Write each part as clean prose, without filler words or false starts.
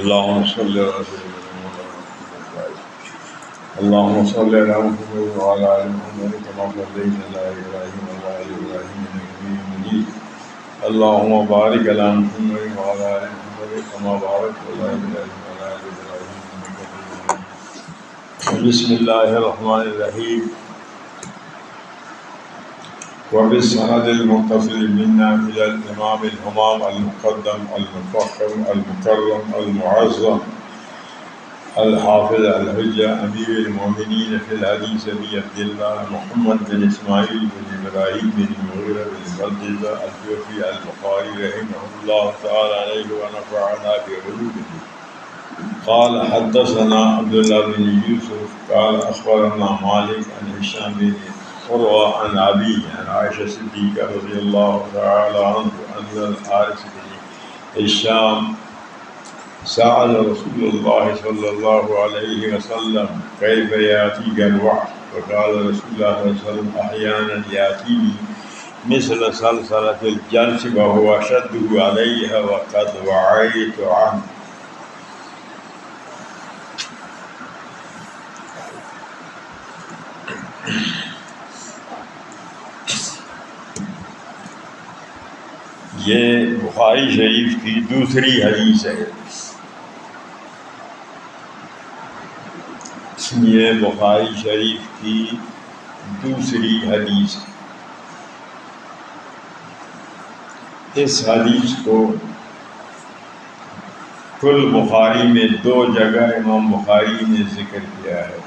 اللهم صل على سيدنا محمد اللهم صل على محمد وعلى ال محمد كما صليت على ابراهيم وعلى ال ابراهيم انك حميد مجيد اللهم بارك على محمد وعلى ال محمد كما باركت على ابراهيم وعلى ال ابراهيم انك حميد مجيد بسم الله الرحمن الرحيم وبالسند المتصل منا إلى الإمام الهمام المقدم المفخم المكرم المعظم الحافظ الحجة أمير المؤمنين في الحديث أبي عبد الله محمد بن إسماعيل بن إبراهيم بن المغيرة بن بلدزة الجوفي البخاري رحمه الله تعالى عليه ونفعنا بعلومه قال حدثنا عبد الله بن يوسف قال أخبرنا مالك عن هشام بن عروة عن أبيه عن عائشة الصديقة رضي الله تعالى عنه أن الحارث بن هشام سأل رسول الله صلى الله عليه وسلم كيف يأتيك الوحي فقال رسول الله صلى الله عليه وسلم أحيانا يأتيني مثل سلسلة الجلس وهو أشده عليها وقد وعيت عنه. یہ بخاری شریف کی دوسری حدیث ہے. یہ بخاری شریف کی دوسری حدیث ہے. اس حدیث کو کل بخاری میں 2 جگہ امام بخاری نے ذکر کیا ہے.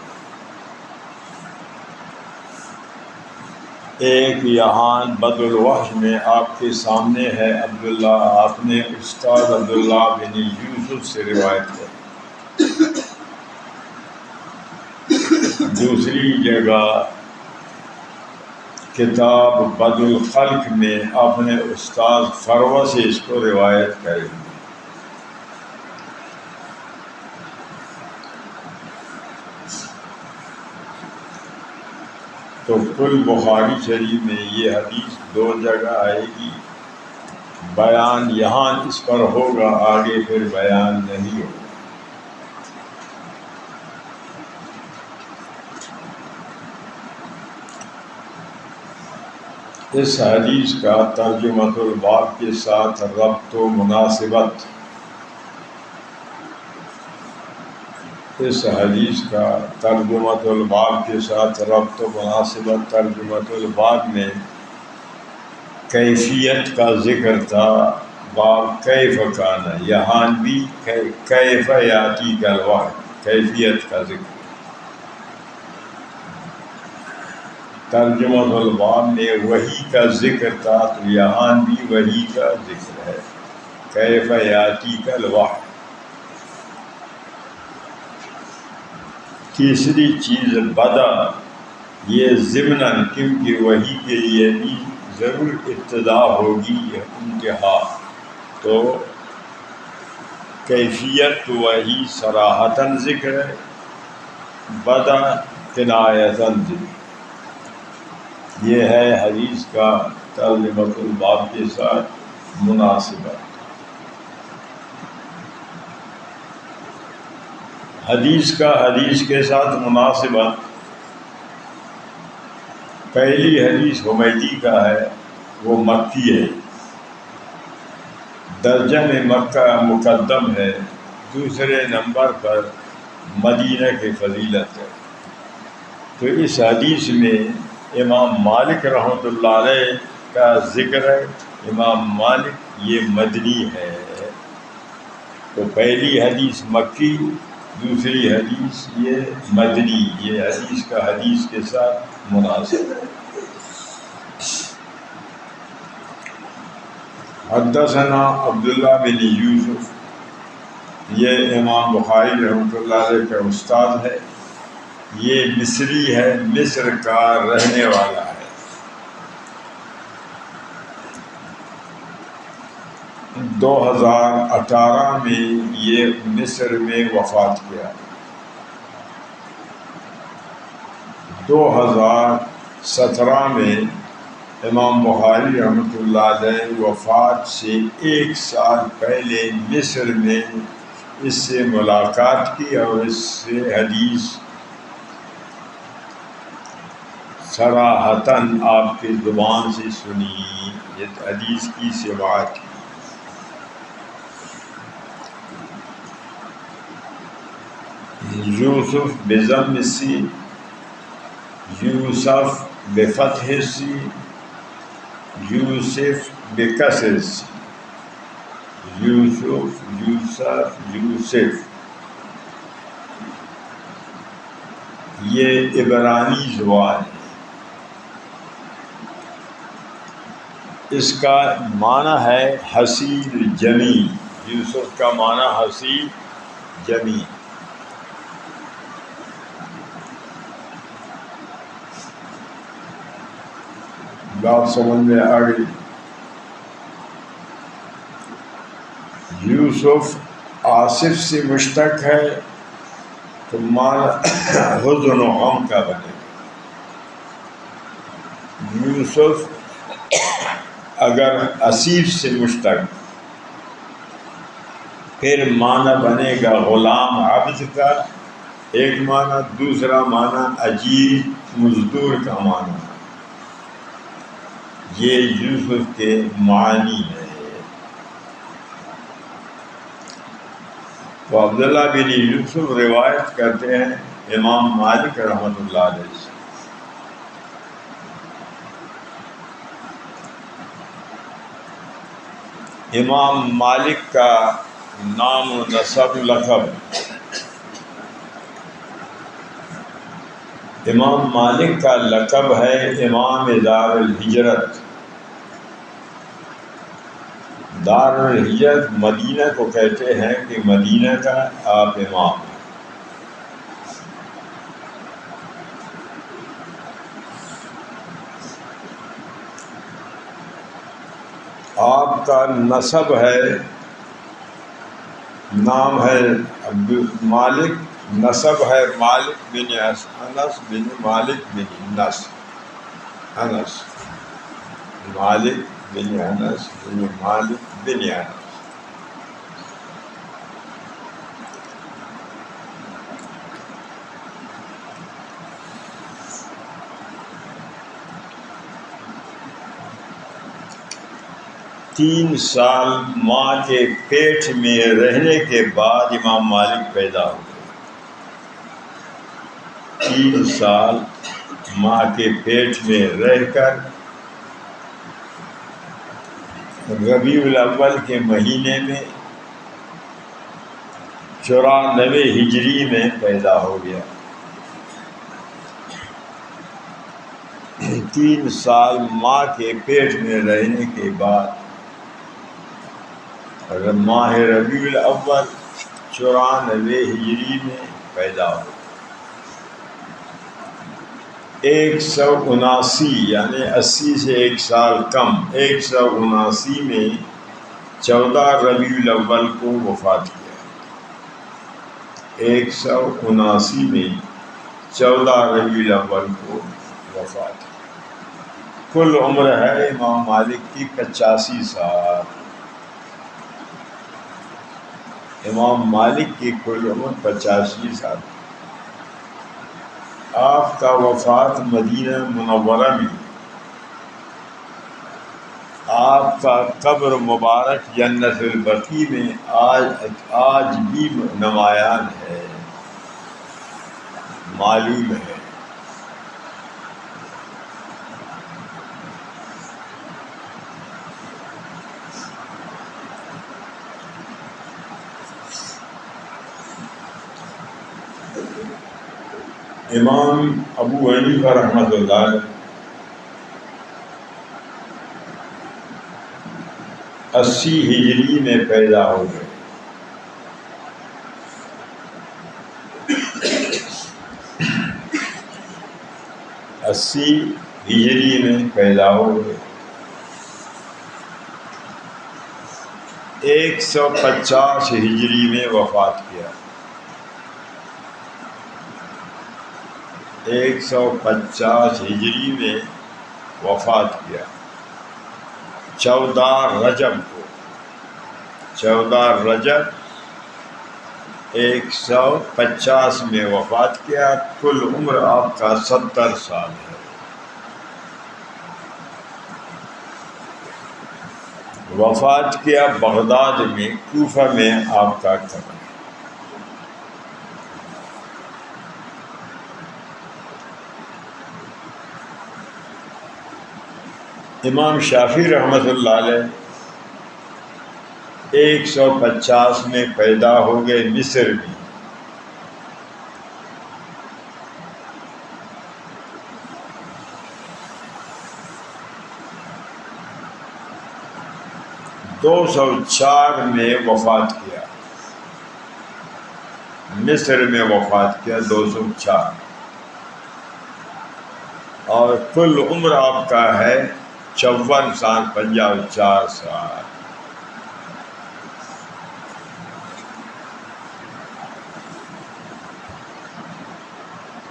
ایک یہاں بدء الوحی میں آپ کے سامنے ہے عبداللہ، آپ نے استاد عبداللہ بن یوسف سے روایت ہے. دوسری جگہ کتاب بدء الخلق میں آپ نے استاد فروہ سے اس کو روایت کری. تو کل بخاری شریف میں یہ حدیث 2 جگہ آئے گی. بیان یہاں اس پر ہوگا، آگے پھر بیان نہیں ہوگا. اس حدیث کا ترجمۃ الباب کے ساتھ ربط و مناسبت، اس حدیث کا ترجمۃ الباب کے ساتھ ربط و مناسبت. ترجمۃ الباب میں کیفیت کا ذکر تھا، باب کیف کانا، یہاں بھی کیف یاتی کا الوحی، کیفیت کا ذکر. ترجمۃ الباب میں وحی کا ذکر تھا، تو یہاں بھی وحی کا ذکر ہے، کیف یاتی کا الوحی. تیسری چیز بدا، یہ ضمناً، کیونکہ وحی کے لیے بھی ضرور ابتدا ہوگی انتہا. تو کیفیت وحی صراحتاً ذکر ہے، بدا کنایتاً ذکر. یہ ہے حدیث کا ترجمۃ الباب کے ساتھ مناسبت. حدیث کا حدیث کے ساتھ مناسبت. پہلی حدیث حمیدی کا ہے، وہ مکی ہے، درجہ میں مکہ مقدم ہے. دوسرے نمبر پر مدینہ کی فضیلت ہے. تو اس حدیث میں امام مالک رحمۃ اللہ علیہ کا ذکر ہے. امام مالک یہ مدنی ہے. تو پہلی حدیث مکی، دوسری حدیث یہ مدنی. یہ حدیث کا حدیث کے ساتھ مناسب ہے. حدثنا عبداللہ بن یوسف، یہ امام بخاری رحمۃ اللہ علیہ کا استاد ہے. یہ مصری ہے، مصر کا رہنے والا ہے. دو 2018 میں یہ مصر میں وفات کیا. 2017 میں امام بخاری رحمۃ اللہ علیہ وفات سے 1 سال پہلے مصر میں اس سے ملاقات کی اور اس سے حدیث صراحتاً آپ کی زبان سے سنی، یہ حدیث کی سماعت کی۔ یوسف بضم سی، یوسف بفتح سی، یوسف بکسر سی، یوسف یوسف یوسف، یہ عبرانی زبان ہے۔ اس کا معنی ہے حصیر جمی، یوسف کا معنی حصیر جمی۔ بات سمجھ میں آ گئی؟ یوسف آصف سے مشتق ہے تو معنی حزن و غم کا بنے گا۔ یوسف اگر آصف سے مشتق پھر معنی بنے گا غلام عبد کا ایک معنی، دوسرا معنی اجیر مزدور کا معنی۔ یہ یوسف کے معنی ہے۔ تو عبداللہ بن یوسف روایت کرتے ہیں امام مالک رحمۃ اللہ علیہ سے، امام مالک کا نام و نسب لقب، امام مالک کا لقب ہے امام دار الہجرت۔ دار الہجرت مدینہ کو کہتے ہیں کہ مدینہ کا آپ امام ہیں۔ آپ کا نسب ہے، نام ہے عبد مالک، نسب ہے مالک بن انس بن مالک بن انس، انس مالک بن انس بن مالک بن انس۔ تین سال ماں کے پیٹ میں رہنے کے بعد امام مالک پیدا ہوئے۔ 3 سال ماں کے پیٹ میں رہ کر ربیع الاول کے مہینے میں 94 ہجری میں پیدا ہو گیا۔ 3 سال ماں کے پیٹ میں رہنے کے بعد ماہ ربیع الاول 94 ہجری میں پیدا ہو۔ 179 یعنی 80 سے 1 سال کم، 179 میں 14 ربیع الاول کو وفات کیا۔ 179 میں 14 ربیع الاول کو وفات کی۔ کل عمر ہے امام مالک کی 85 سال۔ امام مالک کی کل عمر 85 سال۔ آپ کا وفات مدینہ منورہ میں، آپ کا قبر مبارک جنت البقیع میں آج بھی نمایاں ہے، معلوم ہے۔ امام ابو حنیفہ رحمۃ اللہ علیہ 80 ہجری میں پیدا ہو گئے۔ 80 ہجری میں پیدا ہو گئے۔ 150 ہجری میں وفات کیا۔ 150 ہجری میں وفات کیا، 14 رجب کو، 14 رجب 150 میں وفات کیا، کل عمر آپ کا 70 سال ہے۔ وفات کیا بغداد میں، کوفہ میں آپ کا قبر ہے۔ امام شافعی رحمۃ اللہ علیہ 150 میں پیدا ہو گئے مصر میں۔ دو سو چار میں وفات کیا، مصر میں وفات کیا 204، اور کل عمر آپ کا ہے 54 سال، 54 سال۔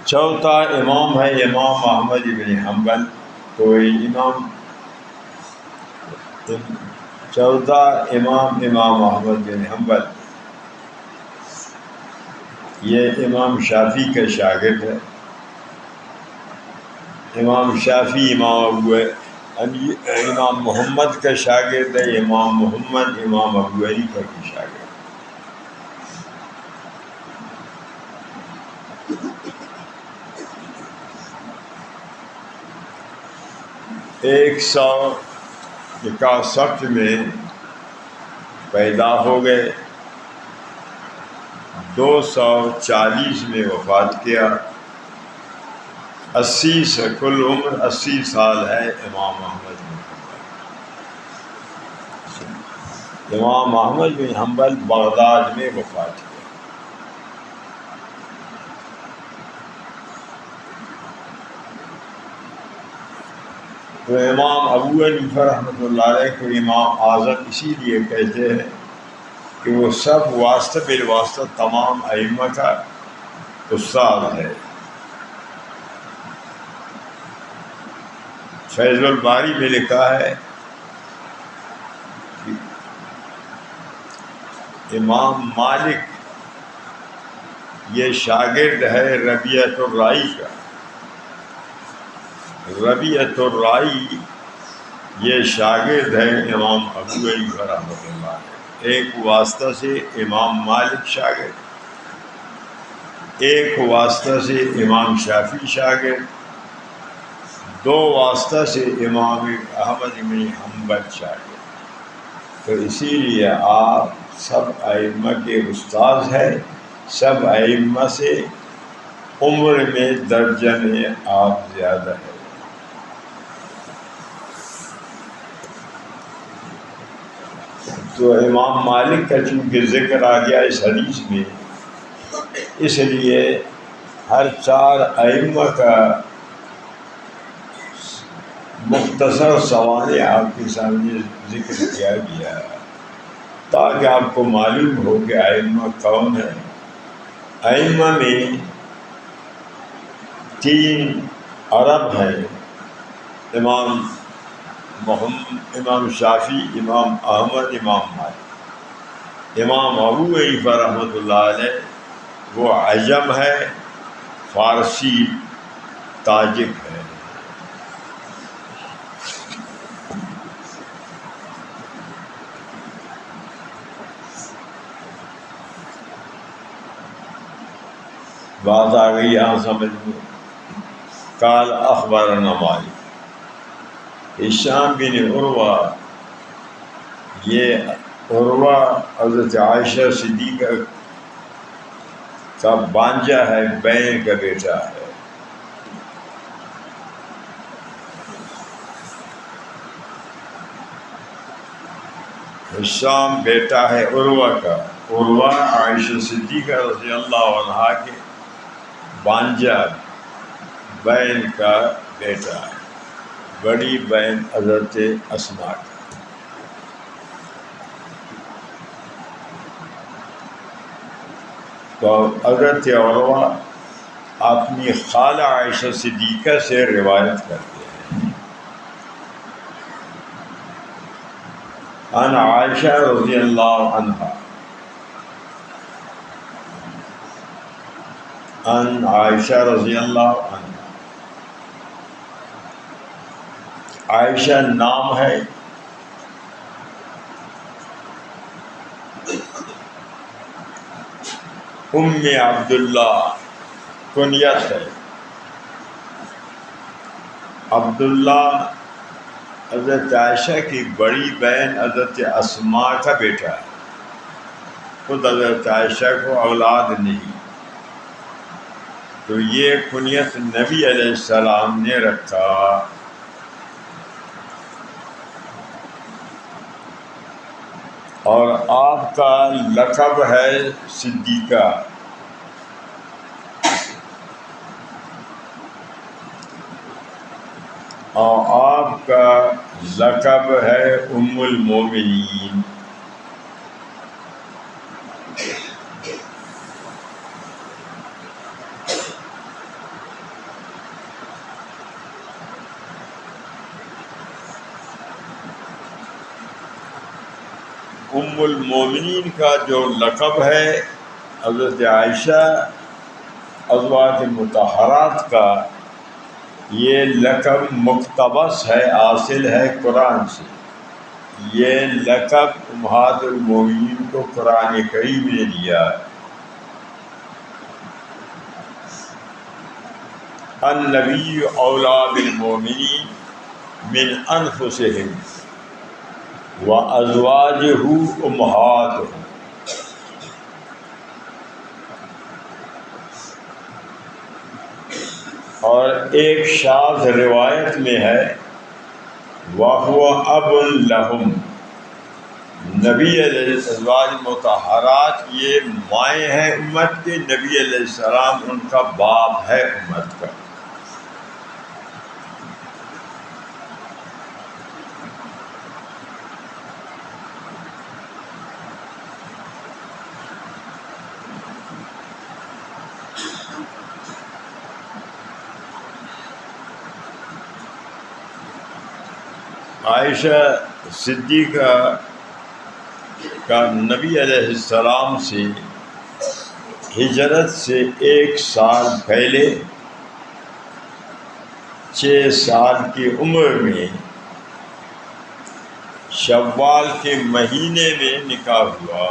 چوتھا امام ہے امام احمد بن حنبل، چوتھا امام احمد بن حنبل، یہ امام شافعی کے شاگرد ہے۔ امام شافعی امام محمد کا شاگرد ہے، امام محمد امام ابو حنیفہ کی شاگرد۔ 161 میں پیدا ہو گئے، 240 میں وفات کیا، 80 سے کل عمر 80 سال ہے امام احمد بن حنبل۔ امام احمد بن حنبل بغداد میں وفات کیا۔ تو امام ابو حنیفہ رحمۃ اللہ علیہ کو امام اعظم اسی لیے کہتے ہیں کہ وہ سب واسطہ بالواسطہ تمام ائمہ کا استاد ہے۔ فیض الباری میں لکھا ہے کہ امام مالک یہ شاگرد ہے ربیعۃ الرائی کا، ربیعۃ الرائی یہ شاگرد ہے امام ابو حنیفہ رحمۃ اللہ علیہ۔ ایک واسطہ سے امام مالک شاگرد، ایک واسطہ سے امام شافعی شاگرد، 2 واسطہ سے امام احمد بن حنبل شاگرد۔ تو اسی لیے آپ سب ائمہ کے استاد ہیں، سب ائمہ سے عمر میں درجہ میں آپ زیادہ ہیں۔ تو امام مالک کا چونکہ ذکر آ گیا اس حدیث میں، اس لیے ہر 4 ائمہ کا مختصر سوانح آپ کے سامنے ذکر کیا گیا ہے، تاکہ آپ کو معلوم ہو کہ ائمہ کون ہیں۔ ائمہ میں 3 عرب ہیں، امام شافعی، امام احمد، امام مالک۔ امام ابو حنیفہ رحمۃ اللہ علیہ وہ عجم ہے، فارسی تاجک ہے۔ بات آ گئی یہاں سمجھ میں۔ قال اخبرنا مالک، ہشام بن عروہ، یہ عروہ حضرت عائشہ صدیقہ کا بانجا ہے، بہن کا بیٹا ہے۔ ہشام بیٹا ہے عروہ کا، عروہ عائشہ صدیقہ رضی اللہ عنہا کے بانجا بہن کا بیٹا ہے، بڑی بہن حضرت اسماء کی۔ تو حضرت عروہ اپنی خالہ عائشہ صدیقہ سے روایت کرتے ہیں، عن عائشہ رضی اللہ عنہا ان عائشہ رضی اللہ عنہ. عائشہ نام ہے، ام عبداللہ کنیت ہے. عبداللہ حضرت عائشہ کی بڑی بہن حضرت اسماء کا بیٹا ہے. خود حضرت عائشہ کو اولاد نہیں، تو یہ کنیت نبی علیہ السلام نے رکھا. اور آپ کا لقب ہے صدیقہ. اور آپ کا لقب ہے ام المومنین. ام المومنین کا جو لقب ہے حضرت عائشہ ازواج مطہرات کا، یہ لقب مقتبس ہے، حاصل ہے قرآن سے. یہ لقب امہات المومنین کو قرآن کریم نے دیا ہے. النبی اولیٰ بالمؤمنین من انفسہم وازواجہ امہاتہم. اور ایک شاذ روایت میں ہے وَهُوَ أَبٌ لَهُمْ. نبی علیہ ازواج مطہرات یہ مائیں ہیں امت کے، نبی علیہ السلام ان کا باپ ہے امت کا. عائشہ صدیقہ کا نبی علیہ السلام سے ہجرت سے 1 سال پہلے 6 سال کی عمر میں شوال کے مہینے میں نکاح ہوا.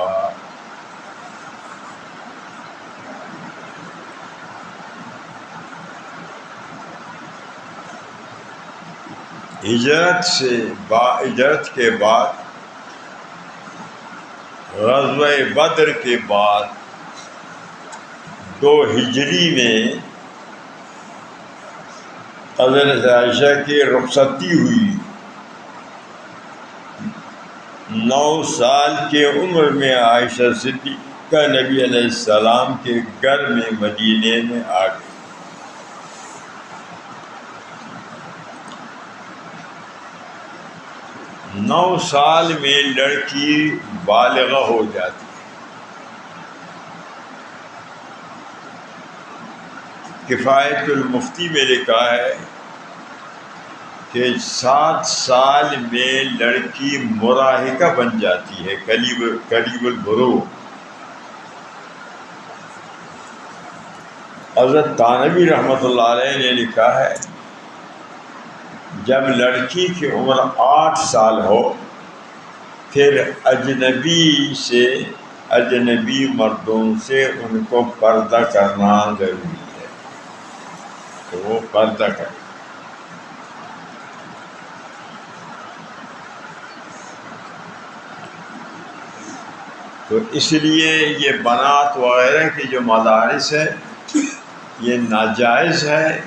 ہجرت کے بعد غزوہ بدر کے بعد 2 ہجری میں حضرت عائشہ کی رخصتی ہوئی. 9 سال کی عمر میں عائشہ صدیقہ نبی علیہ السلام کے گھر میں مدینے میں آ گئی. نو سال میں لڑکی بالغہ ہو جاتی ہے. کفایت المفتی میں لکھا ہے کہ 7 سال میں لڑکی مراہقہ بن جاتی ہے، قریب البلوغ. حضرت تانوی رحمۃ اللہ علیہ نے لکھا ہے جب لڑکی کی عمر 8 سال ہو پھر اجنبی مردوں سے ان کو پردہ کرنا ضروری ہے، تو وہ پردہ کرے. تو اس لیے یہ بنات وغیرہ کی جو مدارس ہے یہ ناجائز ہے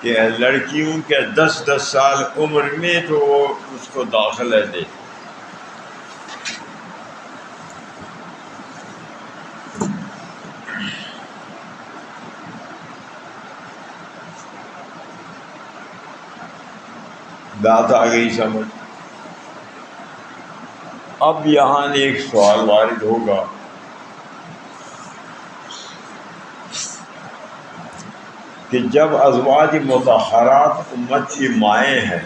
کہ لڑکیوں کے 10 سال عمر میں تو وہ اس کو داخلہ دے. بات آ گئی سمجھ. اب یہاں ایک سوال وارد ہوگا کہ جب ازواج مطہرات امت کی مائیں ہیں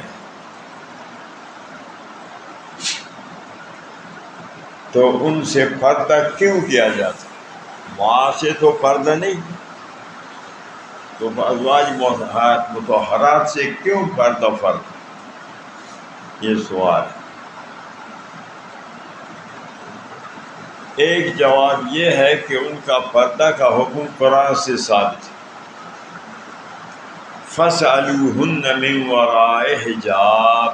تو ان سے پردہ کیوں کیا جاتا؟ ماں سے تو پردہ نہیں. تو ازواج مطہرات سے کیوں پردہ فرق؟ یہ سوال ہے۔ ایک جواب یہ ہے کہ ان کا پردہ کا حکم قرآن سے ثابت ہے، فَاسْأَلُوهُنَّ مِنْ وَرَاءِ حِجَابٍ،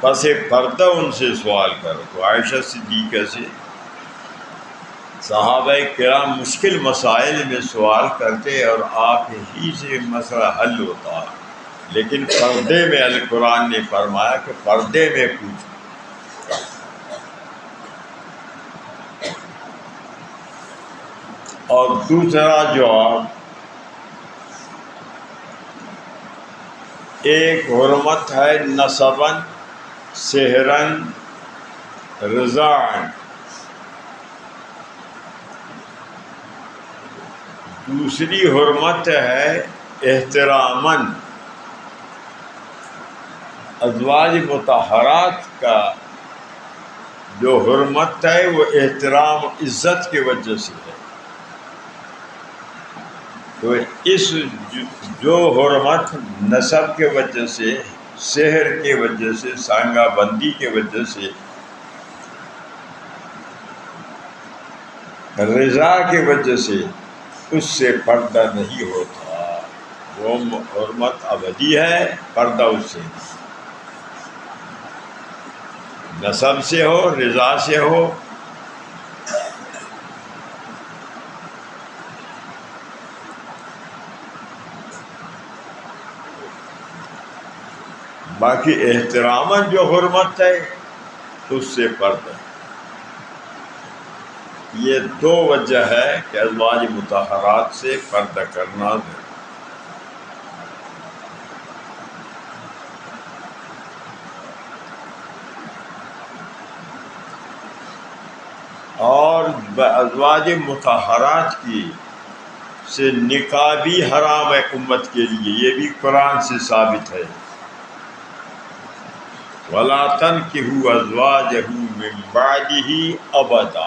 پس پردہ ان سے سوال کرو۔ تو عائشہ صدیقہ سے صحابہ کرام مشکل مسائل میں سوال کرتے اور آپ ہی سے مسئلہ حل ہوتا، لیکن پردے میں القرآن نے فرمایا کہ پردے میں پوچھو۔ اور دوسرا جواب، ایک حرمت ہے نسباً، سحراً، رضاعاً، دوسری حرمت ہے احتراماً۔ ازواج مطہرات کا جو حرمت ہے وہ احترام عزت کی وجہ سے ہے۔ تو اس جو حرمت نسب کے وجہ سے، سحر کی وجہ سے، سانگا بندی کی وجہ سے، رضا کی وجہ سے، اس سے پردہ نہیں ہوتا، وہ حرمت ابدی ہے، پردہ اس سے نسب سے ہو، رضا سے ہو۔ باقی احتراماً جو حرمت ہے اس سے پردہ۔ یہ دو وجہ ہے کہ ازواج مطہرات سے پردہ کرنا ہے۔ اور ازواج مطہرات کی سے نکاح بھی حرام ہے امت کے لیے، یہ بھی قرآن سے ثابت ہے، وَلَا تَنْكِحُوا أَزْوَاجَهُ مِن بَعْدِهِ أَبَدًا۔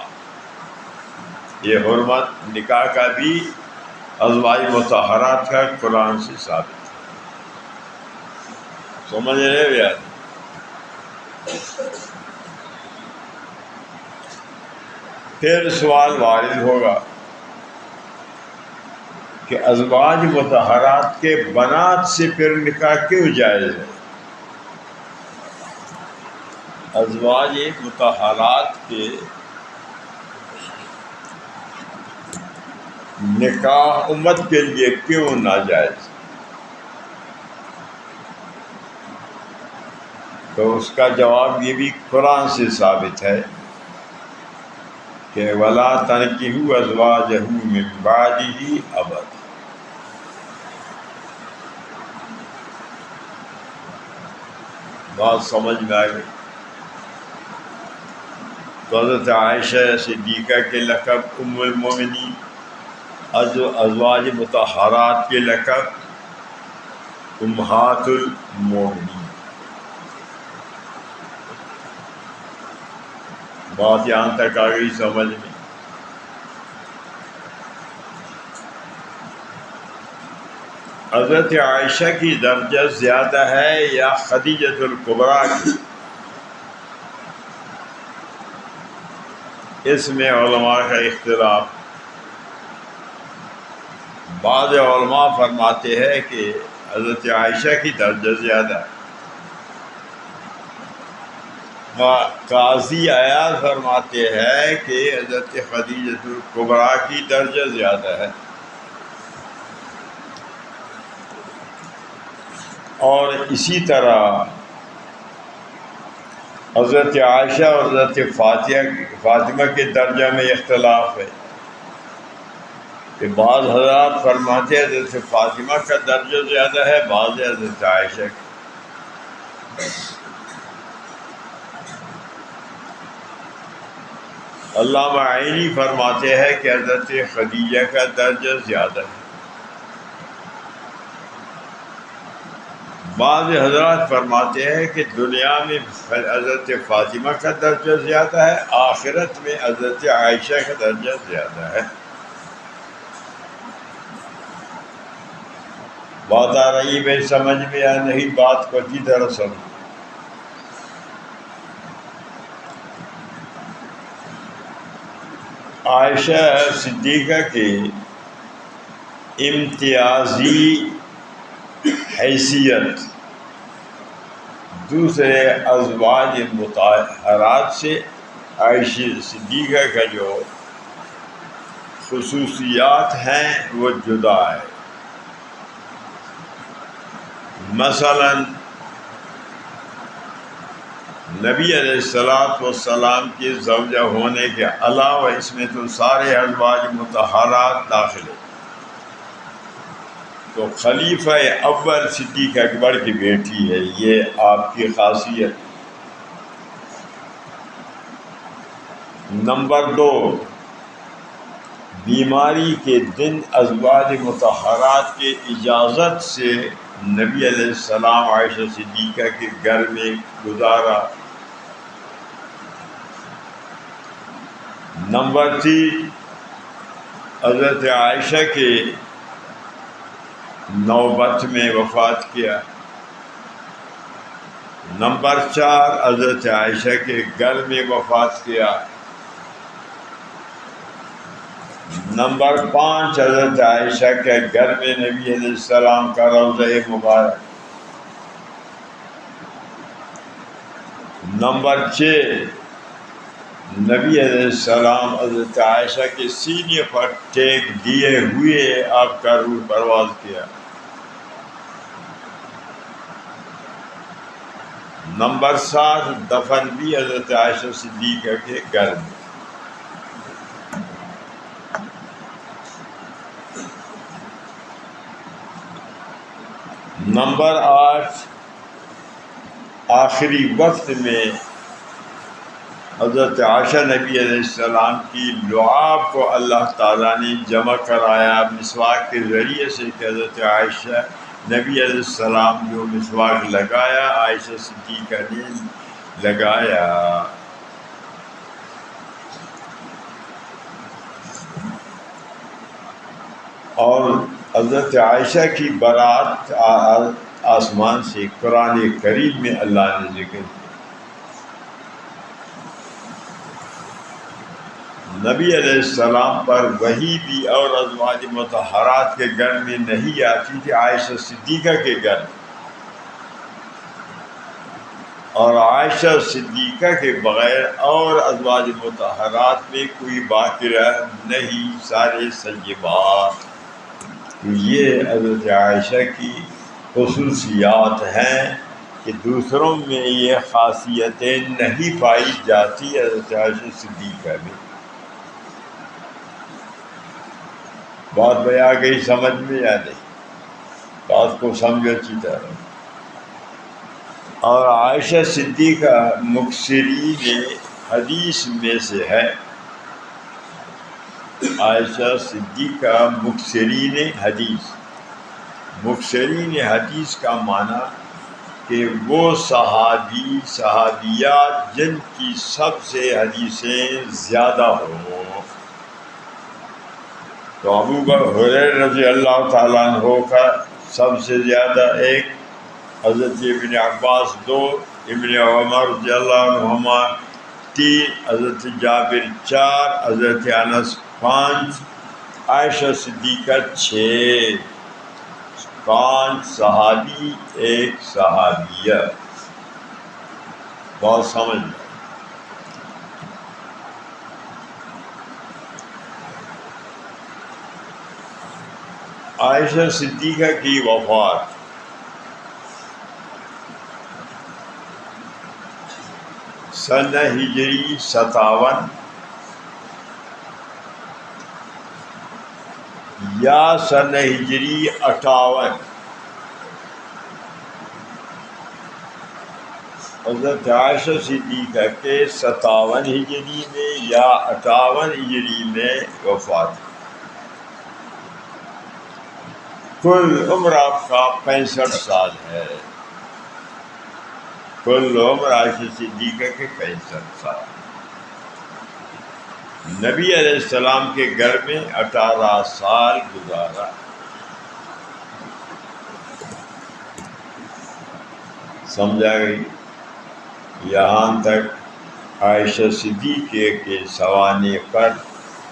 یہ حرمت نکاح کا بھی ازواج مطہرات کا قرآن سے ثابت ہے۔ سمجھ رہے ہو یار؟ پھر سوال وارد ہوگا کہ ازواج مطہرات کے بنات سے پھر نکاح کیوں جائز ہے؟ ازواج مطہرات کے نکاح امت کے لیے کیوں ناجائز؟ تو اس کا جواب یہ بھی قرآن سے ثابت ہے کہ وَلَا تَنْكِحُوا أَزْوَاجَهُ مِن بَعْدِهِ أَبَدًا۔ بات سمجھ میں آئی؟ تو حضرت عائشہ صدیقہ کے لقب ام المومنین، ازواج مطہرات کے لقب امہات المومنین۔ بات یہاں تک آ گئی سمجھ میں؟ حضرت عائشہ کی درجہ زیادہ ہے یا خدیجۃ الکبریٰ کی؟ اس میں علماء کا اختلاف۔ بعض علماء فرماتے ہیں کہ حضرت عائشہ کی درجہ زیادہ ہے، قاضی عیاض فرماتے ہیں کہ حضرت خدیجۃ الکبریٰ کی درجہ زیادہ ہے، اور اسی طرح حضرت عائشہ اور حضرت فاطمہ کے درجہ میں اختلاف ہے کہ بعض حضرات فرماتے ہیں حضرت فاطمہ کا درجہ زیادہ ہے، بعض حضرت عائشہ کا۔ علامہ عینی فرماتے ہیں کہ حضرت خدیجہ کا درجہ زیادہ ہے۔ بعض حضرات فرماتے ہیں کہ دنیا میں حضرت فاطمہ کا درجہ زیادہ ہے، آخرت میں حضرت عائشہ کا درجہ زیادہ ہے۔ بات آ رہی ہے سمجھ میں یا نہیں؟ بات کو اچھی طرح سمجھ۔ عائشہ صدیقہ کے امتیازی حیثیت دوسرے ازواج مطہرات سے عائشہ صدیقہ کا جو خصوصیات ہیں وہ جدا ہے۔ مثلا نبی علیہ والسلام کی زوجہ ہونے کے علاوہ اس میں تو سارے ازواج مطہرات داخل ہیں، تو خلیفہ اول صدیق اکبر کی بیٹی ہے، یہ آپ کی خاصیت۔ نمبر 2، بیماری کے دن ازواج مطہرات کے اجازت سے نبی علیہ السلام عائشہ صدیقہ کے گھر میں گزارا۔ نمبر 3، حضرت عائشہ کے نوبت میں وفات کیا۔ نمبر 4، حضرت عائشہ کے گھر میں وفات کیا۔ نمبر 5، حضرت عائشہ کے گھر میں نبی علیہ السلام کا روضہ مبارک۔ نمبر 6، نبی علیہ السلام حضرت عائشہ کے سینے پر ٹیک دیے ہوئے آپ کا روح پرواز کیا۔ نمبر 7، دفن بھی حضرت عائشہ صدیقہ کے گھر میں۔ نمبر 8، آخری وقت میں حضرت عائشہ نبی علیہ السلام کی لعاب کو اللہ تعالیٰ نے جمع کرایا مسواک کے ذریعے سے، کہ حضرت عائشہ نبی علیہ السلام جو مسواک لگایا عائشہ صدیقہ نے لگایا۔ اور حضرت عائشہ کی برات آسمان سے قرآن کریم میں اللہ نے ذکر کیا۔ نبی علیہ السلام پر وحی بھی اور ازواج مطہرات کے گھر میں نہیں آتی تھی، عائشہ صدیقہ کے گھر میں، اور عائشہ صدیقہ کے بغیر اور ازواج مطہرات میں کوئی باقرہ نہیں، سارے سیبات۔ یہ حضرت عائشہ کی خصوصیات ہیں کہ دوسروں میں یہ خاصیتیں نہیں پائی جاتی حضرت عائشہ صدیقہ میں۔ بات بھئی آ گئی سمجھ میں یا نہیں؟ بات کو سمجھو اچھی طرح۔ اور عائشہ صدیقہ مکثرین حدیث میں سے ہے۔ عائشہ صدیقہ مکثرین حدیث، مکثرین حدیث کا معنی کہ وہ صحابیات جن کی سب سے حدیثیں زیادہ ہوں۔ تو ابو بکر ہریرہ رضی اللہ تعالیٰ عنہ کا سب سے زیادہ 1، حضرت ابن عباس 2، ابن عمر رضی اللہ عنہما 3، حضرت جابر 4، حضرت انس 5، عائشہ صدیقہ 6۔ 5 صحابی 1 صحابیہ۔ بہت سمجھ لیں۔ عائشہ صدیقہ کی وفات سنہ ہجری 57 یا سنہ ہجری 58، حضرت عائشہ صدیقہ کے 57 ہجری میں یا 58 ہجری میں وفات۔ کل عمر آپ کا 65 سال ہے۔ کل عمر عائشہ صدیقہ کے 65 سال۔ نبی علیہ السلام کے گھر میں 18 سال گزارا۔ سمجھا گئی؟ یہاں تک عائشہ صدیقہ کے سوانح پر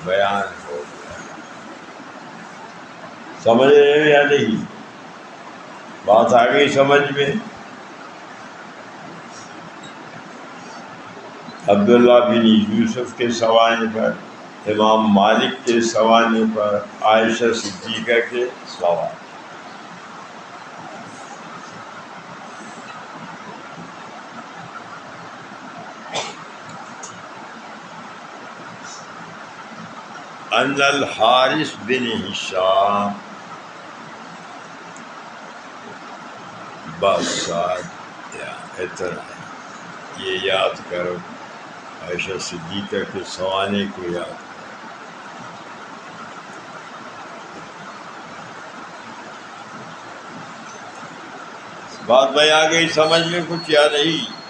بیان ہو گیا۔ سمجھ رہے ہو یا نہیں؟ بات آ گئی سمجھ میں؟ عبداللہ بن یوسف کے سوانح پر، امام مالک کے سوانح پر، عائشہ صدیقہ کے سوانح۔ ان الحارث بن ہشام، بس ساتھ اتنا یہ یاد کرو، عائشہ صدیقہ کے سوانح کو یاد کرو۔ بات بھائی آ گئی سمجھ میں کچھ یا نہیں؟